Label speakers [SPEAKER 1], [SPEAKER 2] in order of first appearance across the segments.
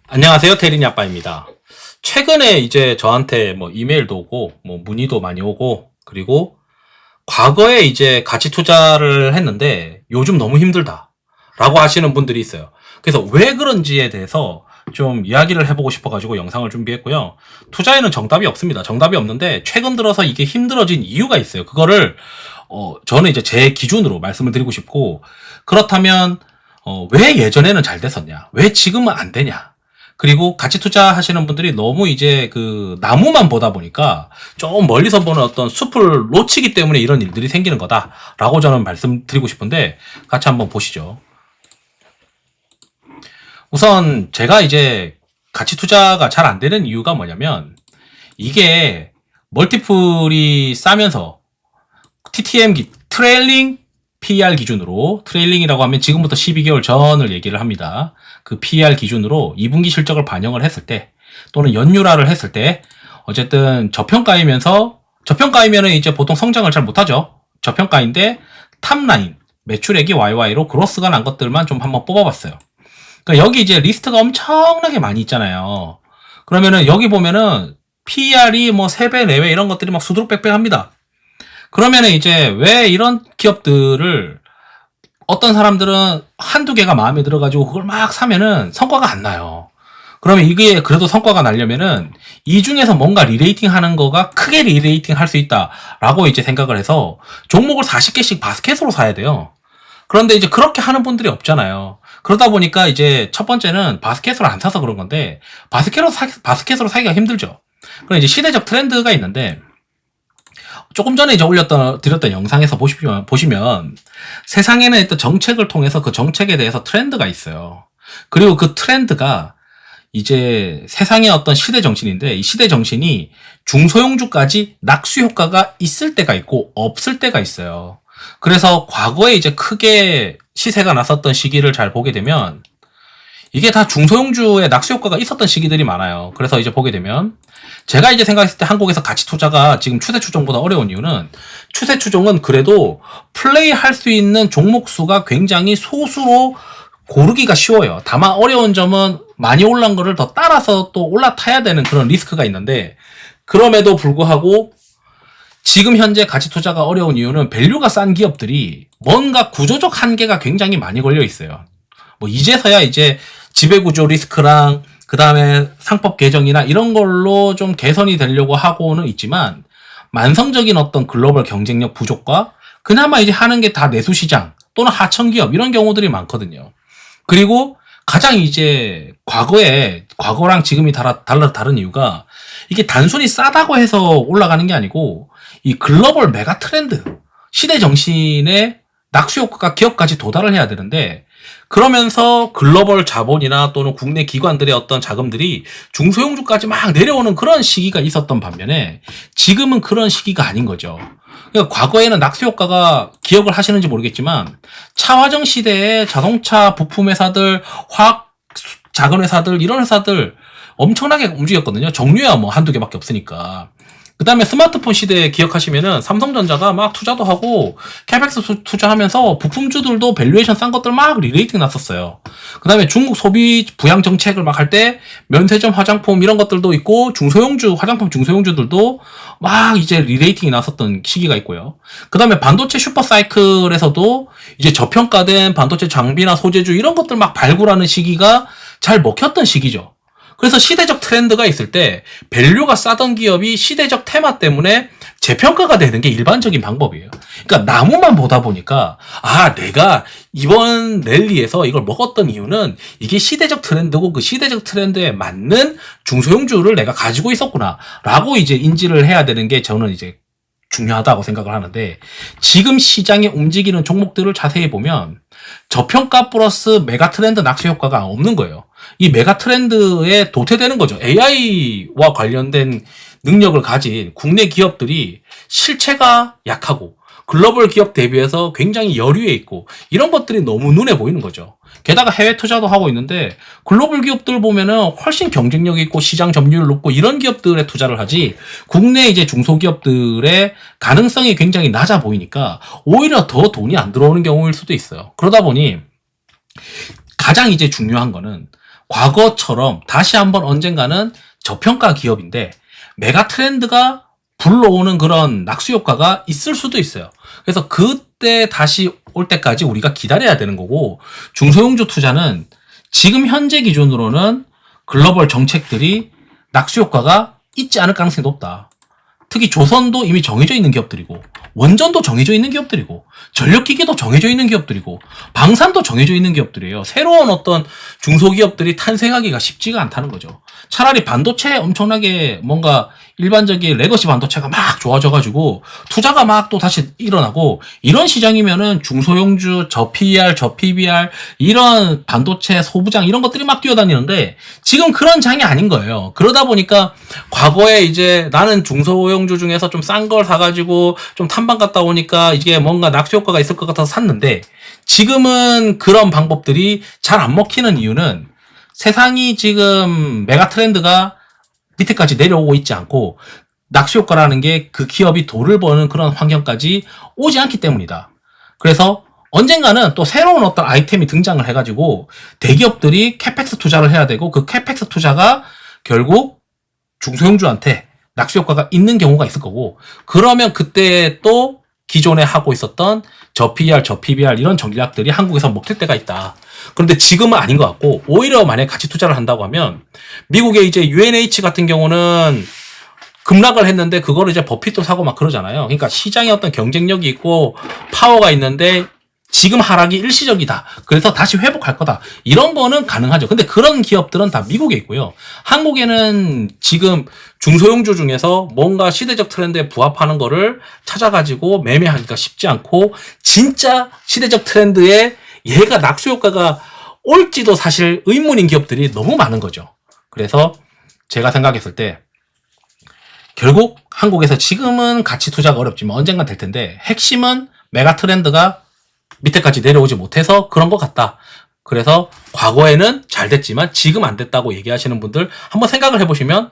[SPEAKER 1] 안녕하세요. 테린이 아빠입니다. 최근에 이제 저한테 뭐 이메일도 오고, 뭐 문의도 많이 오고, 그리고 과거에 이제 가치 투자를 했는데 요즘 너무 힘들다. 라고 하시는 분들이 있어요. 그래서 왜 그런지에 대해서 좀 이야기를 해보고 싶어가지고 영상을 준비했고요. 투자에는 정답이 없습니다. 정답이 없는데 최근 들어서 이게 힘들어진 이유가 있어요. 그거를, 저는 이제 제 기준으로 말씀을 드리고 싶고, 그렇다면, 왜 예전에는 잘 됐었냐? 왜 지금은 안 되냐? 그리고 가치 투자하시는 분들이 너무 이제 그 나무만 보다 보니까 좀 멀리서 보는 어떤 숲을 놓치기 때문에 이런 일들이 생기는 거다라고 저는 말씀드리고 싶은데 같이 한번 보시죠. 우선 제가 이제 가치 투자가 잘 안 되는 이유가 뭐냐면 이게 멀티플이 싸면서 TTM 트레일링 PER 기준으로, 트레일링이라고 하면 지금부터 12개월 전을 얘기를 합니다. 그 PER 기준으로 2분기 실적을 반영을 했을 때 또는 연율화를 했을 때 어쨌든 저평가이면은 이제 보통 성장을 잘 못하죠. 저평가인데 탑라인 매출액이 YY로 그로스가 난 것들만 좀 한번 뽑아봤어요. 그러니까 여기 이제 리스트가 엄청나게 많이 있잖아요. 그러면은 여기 보면은 PER이 뭐 3배, 4배 이런 것들이 막 수두룩빽빽합니다. 그러면은 이제 왜 이런 기업들을 어떤 사람들은 한두 개가 마음에 들어가지고 그걸 막 사면은 성과가 안 나요. 그러면 이게 그래도 성과가 나려면은 이 중에서 뭔가 리레이팅 하는 거가 크게 리레이팅 할 수 있다라고 이제 생각을 해서 종목을 40개씩 바스켓으로 사야 돼요. 그런데 이제 그렇게 하는 분들이 없잖아요. 그러다 보니까 이제 첫 번째는 바스켓으로 안 사서 그런 건데 바스켓으로 사기가 힘들죠. 그럼 이제 시대적 트렌드가 있는데 조금 전에 이제 드렸던 영상에서 보시면 세상에는 일단 정책을 통해서 그 정책에 대해서 트렌드가 있어요. 그리고 그 트렌드가 이제 세상의 어떤 시대 정신인데 이 시대 정신이 중소형주까지 낙수 효과가 있을 때가 있고 없을 때가 있어요. 그래서 과거에 이제 크게 시세가 났었던 시기를 잘 보게 되면 이게 다 중소형주의 낙수 효과가 있었던 시기들이 많아요. 그래서 이제 보게 되면 제가 이제 생각했을 때 한국에서 가치 투자가 지금 추세 추종보다 어려운 이유는 추세 추종은 그래도 플레이 할 수 있는 종목 수가 굉장히 소수로 고르기가 쉬워요. 다만 어려운 점은 많이 올라온 거를 더 따라서 또 올라타야 되는 그런 리스크가 있는데 그럼에도 불구하고 지금 현재 가치 투자가 어려운 이유는 밸류가 싼 기업들이 뭔가 구조적 한계가 굉장히 많이 걸려 있어요. 뭐 이제서야 이제 지배구조 리스크랑 그 다음에 상법 개정이나 이런 걸로 좀 개선이 되려고 하고는 있지만 만성적인 어떤 글로벌 경쟁력 부족과 그나마 이제 하는 게 다 내수시장 또는 하청기업 이런 경우들이 많거든요. 그리고 가장 이제 과거랑 지금이 다른 이유가 이게 단순히 싸다고 해서 올라가는 게 아니고 이 글로벌 메가 트렌드 시대 정신의 낙수 효과가 기업까지 도달을 해야 되는데 그러면서 글로벌 자본이나 또는 국내 기관들의 어떤 자금들이 중소형주까지 막 내려오는 그런 시기가 있었던 반면에 지금은 그런 시기가 아닌 거죠. 그러니까 과거에는 낙수 효과가 기억을 하시는지 모르겠지만 차화정 시대에 자동차 부품 회사들, 화학 작은 회사들 이런 회사들 엄청나게 움직였거든요. 종류야 뭐 한두 개밖에 없으니까. 그 다음에 스마트폰 시대 기억하시면은 삼성전자가 막 투자도 하고 캐펙스 투자하면서 부품주들도 밸류에이션 싼 것들 막 리레이팅 났었어요. 그 다음에 중국 소비 부양 정책을 막 할 때 면세점 화장품 이런 것들도 있고 화장품 중소형주들도 막 이제 리레이팅이 났었던 시기가 있고요. 그 다음에 반도체 슈퍼사이클에서도 이제 저평가된 반도체 장비나 소재주 이런 것들 막 발굴하는 시기가 잘 먹혔던 시기죠. 그래서 시대적 트렌드가 있을 때 밸류가 싸던 기업이 시대적 테마 때문에 재평가가 되는 게 일반적인 방법이에요. 그러니까 나무만 보다 보니까 내가 이번 랠리에서 이걸 먹었던 이유는 이게 시대적 트렌드고 그 시대적 트렌드에 맞는 중소형주를 내가 가지고 있었구나 라고 이제 인지를 해야 되는 게 저는 이제 중요하다고 생각을 하는데 지금 시장에 움직이는 종목들을 자세히 보면 저평가 플러스 메가 트렌드 낙수 효과가 없는 거예요. 이 메가 트렌드에 도태되는 거죠. AI와 관련된 능력을 가진 국내 기업들이 실체가 약하고 글로벌 기업 대비해서 굉장히 여류에 있고 이런 것들이 너무 눈에 보이는 거죠. 게다가 해외 투자도 하고 있는데 글로벌 기업들 보면은 훨씬 경쟁력이 있고 시장 점유율 높고 이런 기업들에 투자를 하지 국내 이제 중소기업들의 가능성이 굉장히 낮아 보이니까 오히려 더 돈이 안 들어오는 경우일 수도 있어요. 그러다 보니 가장 이제 중요한 거는 과거처럼 다시 한번 언젠가는 저평가 기업인데 메가 트렌드가 불러오는 그런 낙수 효과가 있을 수도 있어요. 그래서 그때 다시 올 때까지 우리가 기다려야 되는 거고, 중소형주 투자는 지금 현재 기준으로는 글로벌 정책들이 낙수 효과가 있지 않을 가능성이 높다. 특히 조선도 이미 정해져 있는 기업들이고, 원전도 정해져 있는 기업들이고, 전력기계도 정해져 있는 기업들이고, 방산도 정해져 있는 기업들이에요. 새로운 어떤 중소기업들이 탄생하기가 쉽지가 않다는 거죠. 차라리 반도체 엄청나게 뭔가 일반적인 레거시 반도체가 막 좋아져가지고 투자가 막 또 다시 일어나고, 이런 시장이면은 중소형주, 저 PER, 저 PBR 이런 반도체 소부장 이런 것들이 막 뛰어다니는데 지금 그런 장이 아닌 거예요. 그러다 보니까 과거에 이제 나는 중소형주 중에서 좀 싼 걸 사가지고 좀 탐방 갔다 오니까 이게 뭔가 낙수 효과가 있을 것 같아서 샀는데, 지금은 그런 방법들이 잘 안 먹히는 이유는 세상이 지금 메가 트렌드가 밑에까지 내려오고 있지 않고 낙수 효과라는 게 그 기업이 돈을 버는 그런 환경까지 오지 않기 때문이다. 그래서 언젠가는 또 새로운 어떤 아이템이 등장을 해가지고 대기업들이 캐펙스 투자를 해야 되고, 그 캐펙스 투자가 결국 중소형주한테 낙수 효과가 있는 경우가 있을 거고, 그러면 그때 또 기존에 하고 있었던 저 PER, 저 PBR 이런 전략들이 한국에서 먹힐 때가 있다. 그런데 지금은 아닌 것 같고, 오히려 만약에 가치 투자를 한다고 하면 미국의 이제 UNH 같은 경우는 급락을 했는데 그거를 이제 버핏도 사고 막 그러잖아요. 그러니까 시장에 어떤 경쟁력이 있고 파워가 있는데 지금 하락이 일시적이다. 그래서 다시 회복할 거다. 이런 거는 가능하죠. 근데 그런 기업들은 다 미국에 있고요. 한국에는 지금 중소형주 중에서 뭔가 시대적 트렌드에 부합하는 거를 찾아가지고 매매하기가 쉽지 않고, 진짜 시대적 트렌드에 얘가 낙수 효과가 올지도 사실 의문인 기업들이 너무 많은 거죠. 그래서 제가 생각했을 때 결국 한국에서 지금은 가치 투자가 어렵지만 언젠간 될 텐데, 핵심은 메가 트렌드가 밑에까지 내려오지 못해서 그런 것 같다. 그래서 과거에는 잘 됐지만 지금 안 됐다고 얘기하시는 분들 한번 생각을 해보시면,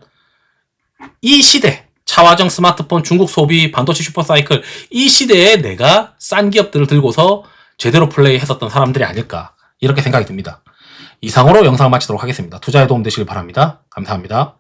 [SPEAKER 1] 이 시대, 차화정 스마트폰, 중국 소비, 반도체 슈퍼사이클, 이 시대에 내가 싼 기업들을 들고서 제대로 플레이 했었던 사람들이 아닐까, 이렇게 생각이 듭니다. 이상으로 영상 마치도록 하겠습니다. 투자에 도움 되시길 바랍니다. 감사합니다.